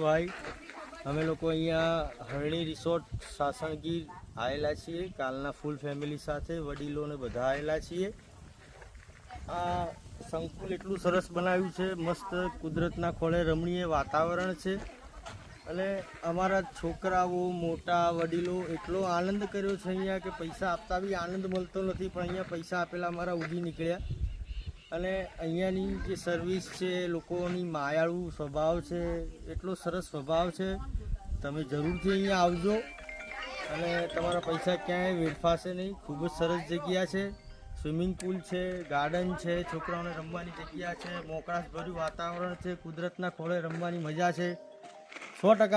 ભાઈ, અમે લોકો અહીંયા હરણી રિસોર્ટ સાસણગીર આવેલા છીએ કાલના ફૂલ ફેમિલી સાથે, વડીલોને બધા આવેલા છીએ. આ સંકુલ એટલું સરસ બનાવ્યું છે, મસ્ત કુદરતના ખોળે રમણીય વાતાવરણ છે અને અમારા છોકરાઓ મોટા વડીલો એટલો આનંદ કર્યો છે અહીંયા કે પૈસા આપતા બી આનંદ મળતો નથી, પણ અહીંયા પૈસા આપેલા અમારા ઉડી નીકળ્યા. અને અહીંયાની જે સર્વિસ છે, લોકોની માયાળુ સ્વભાવ છે, એટલો સરસ સ્વભાવ છે. તમે જરૂરથી અહીંયા આવજો અને તમારા પૈસા ક્યાંય વેડફાશે નહીં. ખૂબ જ સરસ જગ્યા છે. સ્વિમિંગ પુલ છે, ગાર્ડન છે, છોકરાઓને રમવાની જગ્યા છે, મોકળાશભર્યું વાતાવરણ છે, કુદરતના ખોળે રમવાની મજા છે. 100%